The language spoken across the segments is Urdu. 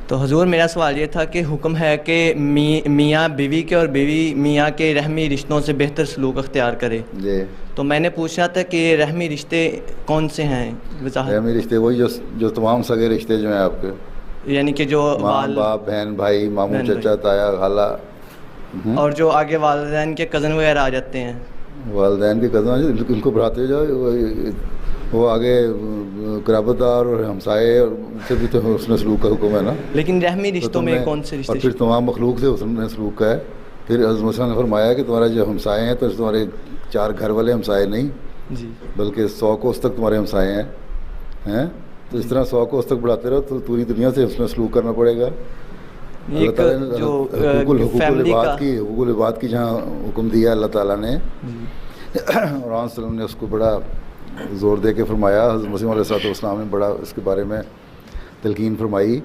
تو حضور میرا سوال یہ تھا کہ حکم ہے کہ میاں بیوی کے اور بیوی میاں کے رحمی رشتوں سے بہتر سلوک اختیار کرے جی. تو میں نے پوچھا تھا کہ رحمی رشتے کون سے ہیں وضاحت. رحمی رشتے وہی جو تمام سگے رشتے جو ہیں آپ کے, یعنی کہ جو ماں باپ بہن بھائی ماموں چچا تایا خالہ, اور جو آگے والدین کے کزن وغیرہ آ جاتے ہیں. والدین کے کزن ان کو بڑھاتے جاؤ, وہ آگے قرابت دار اور ہمسائے اور ان سے بھی تو حسن سلوک کا حکم ہے نا. لیکن رحمی رشتوں میں کون سے رشتے؟ اور پھر تمام مخلوق سے حسن سلوک کا ہے. پھر حضرت موسیٰ نے فرمایا کہ تمہارے جو ہمسائے ہیں تو تمہارے 4 گھر والے ہمسائے نہیں, جی, بلکہ 100 کوس تک تمہارے ہمسائے ہیں. تو اس طرح 100 کوس تک بڑھاتے رہو تو پوری دنیا سے حسن سلوک کرنا پڑے گا. اللہ تعالیٰ نے حقوق العباد کی جہاں حکم دیا اللہ تعالیٰ نے, اور علیہ وسلم نے اس کو بڑا زور دے کے فرمایا. حضرت مسیح علیہ السلام نے بڑا اس کے بارے میں تلقین فرمائی.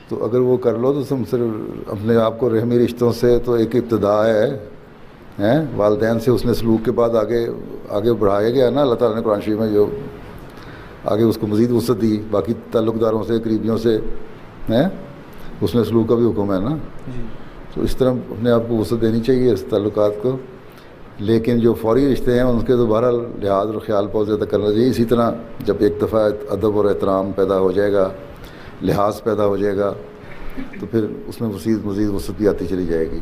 تو اگر وہ کر لو تو تم صرف اپنے آپ کو رحمی رشتوں سے تو ایک ابتدا ہے, والدین سے اس نے سلوک کے بعد آگے بڑھایا گیا نا اللہ تعالیٰ نے قرآن شریف میں, جو آگے اس کو مزید وسعت دی باقی تعلق داروں سے قریبیوں سے, اس نے سلوک کا بھی حکم ہے نا. تو اس طرح اپنے آپ کو وسعت دینی چاہیے اس تعلقات کو. لیکن جو فوری رشتے ہیں ان کے تو بہرحال لحاظ اور خیال بہت زیادہ کرنا چاہیے. اسی طرح جب ایک دفعہ ادب اور احترام پیدا ہو جائے گا, لحاظ پیدا ہو جائے گا, تو پھر اس میں مزید وسعت بھی آتی چلی جائے گی.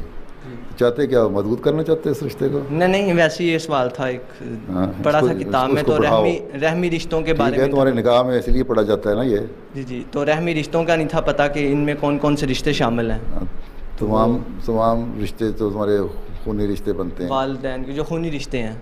چاہتے کیا مضبوط کرنا چاہتے ہیں اس رشتے کو؟ نہیں ویسے یہ سوال تھا, ایک پڑھا تھا کتاب میں, تو رحمی رشتوں کے بارے میں تمہارے نکاح میں اس لیے پڑھا جاتا ہے نا یہ. جی, تو رحمی رشتوں کا نہیں تھا پتہ کہ ان میں کون کون سے رشتے شامل ہیں. تمام رشتے تو تمہارے خونی رشتے بنتے ہیں, والدین کے جو خونی رشتے ہیں.